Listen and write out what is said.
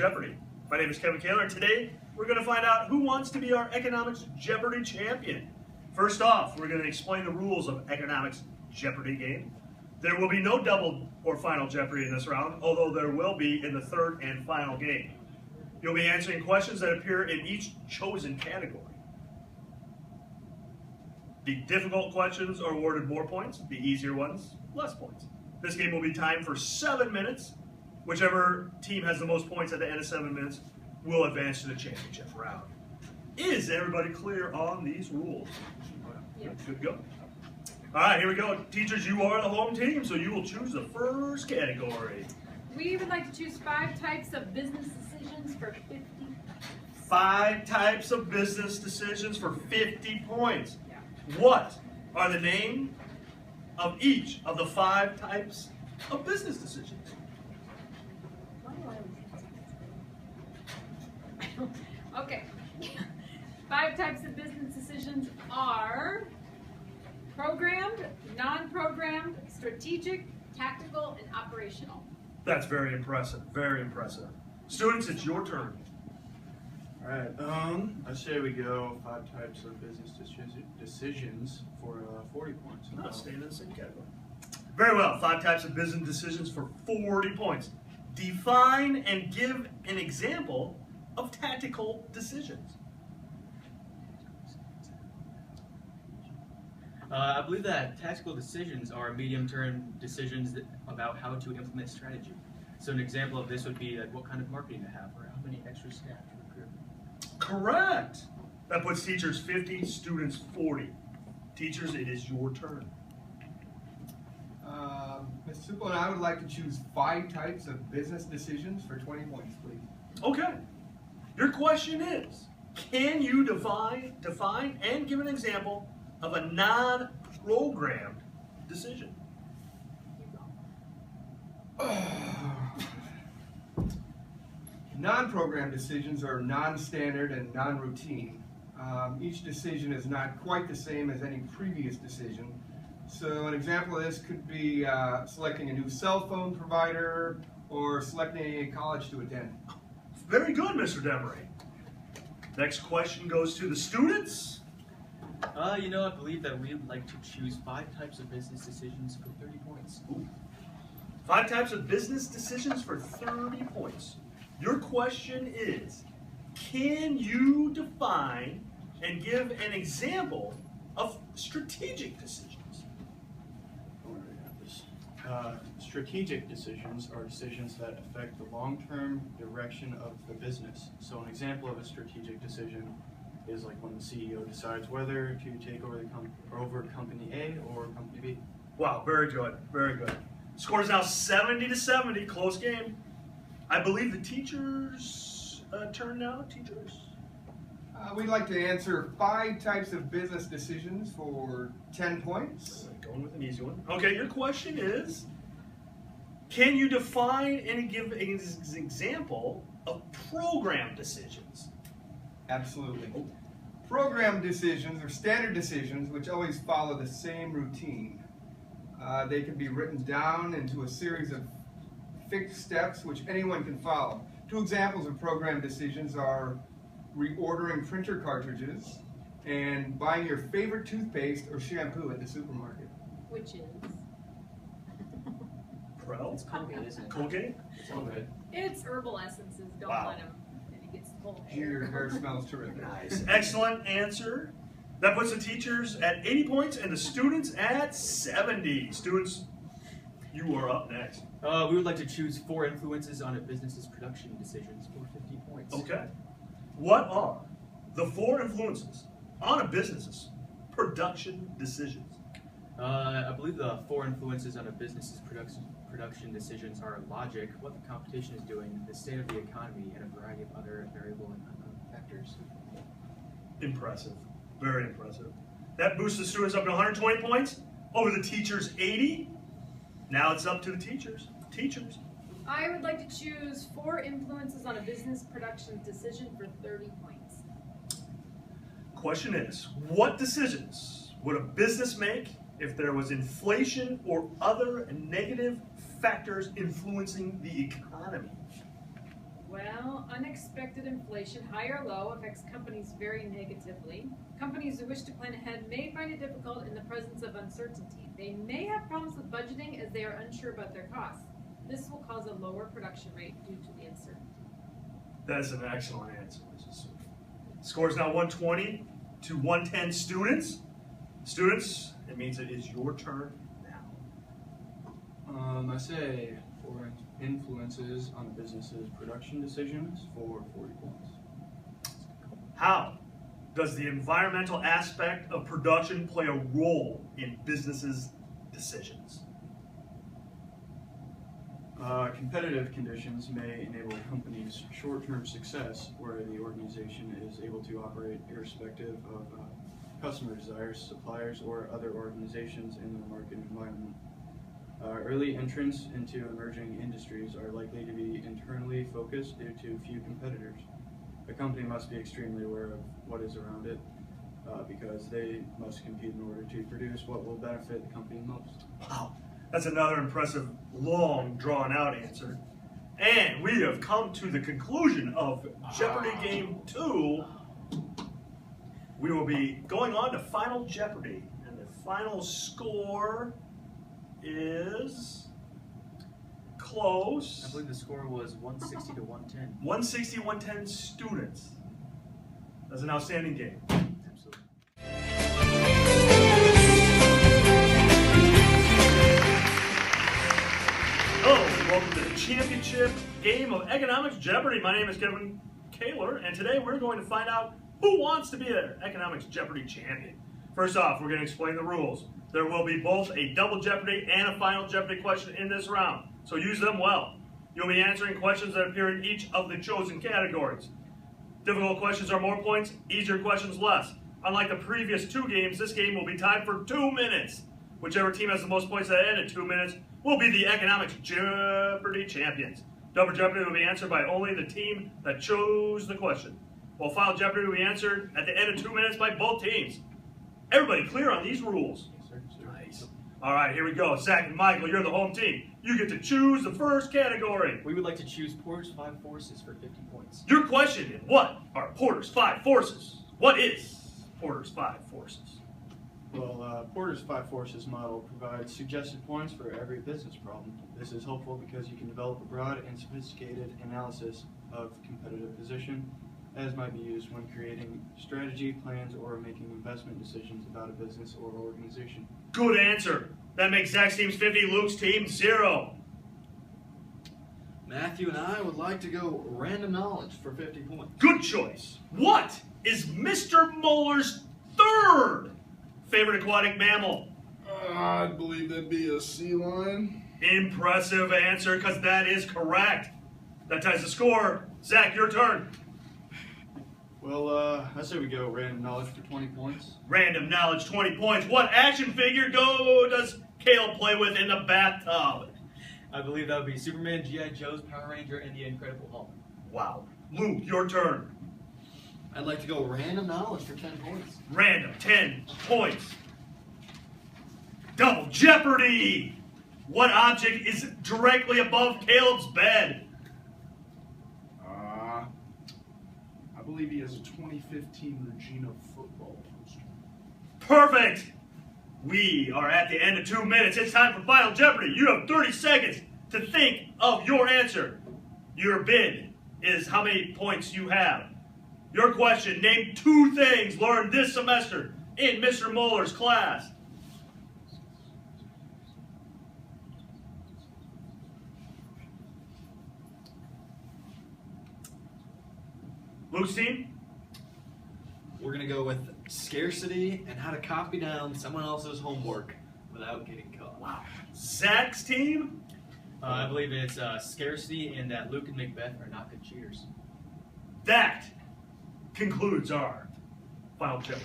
Jeopardy! My name is Kevin Kaler, and today we're going to find out who wants to be our Economics Jeopardy champion. First off, we're going to explain the rules of Economics Jeopardy game. There will be no double or final Jeopardy in this round, although there will be in the third and final game. You'll be answering questions that appear in each chosen category. The difficult questions are awarded more points, the easier ones, less points. This game will be timed for 7 minutes. Whichever team has the most points at the end of 7 minutes will advance to the championship round. Is everybody clear on these rules? Yeah. Good to go. All right, here we go. Teachers, you are the home team, so you will choose the first category. We would like to choose 5 types of business decisions for 50. 5 types of business decisions for 50 points. Yeah. What are the name of each of the 5 types of business decisions? Okay. 5 types of business decisions are programmed, non-programmed, strategic, tactical, and operational. That's very impressive, very impressive. Students, it's your turn. All right, I say we go 5 types of business decisions for 40 points. Staying in the same category. Very well, 5 types of business decisions for 40 points. Define and give an example of tactical decisions. I believe that tactical decisions are medium-term decisions about how to implement strategy. So an example of this would be like what kind of marketing to have or how many extra staff to recruit. Correct. That puts teachers 50, students 40. Teachers, it is your turn. Mr. Supple and I would like to choose 5 types of business decisions for 20 points, please. Okay. Your question is, can you define and give an example of a non-programmed decision? Non-programmed decisions are non-standard and non-routine. Each decision is not quite the same as any previous decision. So an example of this could be selecting a new cell phone provider or selecting a college to attend. Very good, Mr. Demery. Next question goes to the students. I believe that we'd like to choose 5 types of business decisions for 30 points. Ooh. 5 types of business decisions for 30 points. Your question is, can you define and give an example of strategic decisions? Strategic decisions are decisions that affect the long-term direction of the business. So an example of a strategic decision is like when the CEO decides whether to take over over company A or company B. Wow, very good, very good. Score is now 70-70, close game. I believe the teachers' turn now. Teachers? We'd like to answer 5 types of business decisions for 10 points. Going with an easy one. Okay, your question is, can you define and give an example of program decisions? Absolutely. Program decisions are standard decisions which always follow the same routine. They can be written down into a series of fixed steps which anyone can follow. 2 examples of program decisions are reordering printer cartridges and buying your favorite toothpaste or shampoo at the supermarket. Which is? Prel? It's Colgate, isn't it? Colgate? It's Colgate. It's herbal essences. Don't Wow. let him. Then he gets the whole Your hair. hair smells terrific. Nice. Excellent answer. That puts the teachers at 80 points and the students at 70. Students, you are up next. We would like to choose 4 influences on a business's production decisions for 50 points. Okay. What are the 4 influences on a business's production decisions? I believe the 4 influences on a business's production decisions are logic, what the competition is doing, the state of the economy, and a variety of other variable and unknown factors. Impressive. Very impressive. That boosts the students up to 120 points over the teachers' 80. Now it's up to the teachers. Teachers. I would like to choose 4 influences on a business production decision for 30 points. Question is, what decisions would a business make if there was inflation or other negative factors influencing the economy? Well, unexpected inflation, high or low, affects companies very negatively. Companies who wish to plan ahead may find it difficult in the presence of uncertainty. They may have problems with budgeting as they are unsure about their costs. This will cause a lower production rate due to the uncertainty. That's an excellent answer, Mrs. Sue. Score is now 120 to 110 students. Students, it means it is your turn now. I say for influences on a business's production decisions for 40 points. How does the environmental aspect of production play a role in businesses' decisions? Competitive conditions may enable companies' short-term success where the organization is able to operate irrespective of customer desires, suppliers, or other organizations in the market environment. Early entrants into emerging industries are likely to be internally focused due to few competitors. A company must be extremely aware of what is around it because they must compete in order to produce what will benefit the company most. Wow, that's another impressive, long, drawn-out answer. And we have come to the conclusion of Jeopardy Game 2. We will be going on to Final Jeopardy, and the final score is close. I believe the score was 160 to 110. 160, 110 students. That's an outstanding game. Absolutely. Hello, and welcome to the championship game of Economics Jeopardy. My name is Kevin Kaler, and today we're going to find out who wants to be an Economics Jeopardy champion. First off, we're going to explain the rules. There will be both a double Jeopardy and a final Jeopardy question in this round, so use them well. You'll be answering questions that appear in each of the chosen categories. Difficult questions are more points, easier questions less. Unlike the previous two games, this game will be tied for 2 minutes. Whichever team has the most points at the end of 2 minutes will be the Economics Jeopardy champions. Double Jeopardy will be answered by only the team that chose the question, while Final Jeopardy will be answered at the end of 2 minutes by both teams. Everybody clear on these rules? Nice. All right, here we go. Zach and Michael, you're the home team. You get to choose the first category. We would like to choose Porter's 5 forces for 50 points. Your question is, what are Porter's 5 forces? What is Porter's 5 forces? Well, Porter's 5 forces model provides suggested points for every business problem. This is helpful because you can develop a broad and sophisticated analysis of competitive position, as might be used when creating strategy plans or making investment decisions about a business or organization. Good answer. That makes Zach's team's 50, Luke's team 0. Matthew and I would like to go random knowledge for 50 points. Good choice. What is Mr. Muller's third favorite aquatic mammal? I believe that'd be a sea lion. Impressive answer, because that is correct. That ties the score. Zach, your turn. Well, I say we go random knowledge for 20 points. Random knowledge, 20 points. What action figure does Kale play with in the bathtub? I believe that would be Superman, G.I. Joe's, Power Ranger, and the Incredible Hulk. Wow. Luke, your turn. I'd like to go random knowledge for 10 points. Random, 10 points. Double Jeopardy! What object is directly above Caleb's bed? I believe he has a 2015 Regina football poster. Perfect! We are at the end of 2 minutes. It's time for Final Jeopardy. You have 30 seconds to think of your answer. Your bid is how many points you have. Your question, name 2 things learned this semester in Mr. Muller's class. Luke's team? We're going to go with scarcity and how to copy down someone else's homework without getting caught. Wow. Zach's team? I believe it's scarcity and that Luke and Macbeth are not good cheaters. That concludes our Final Jeopardy.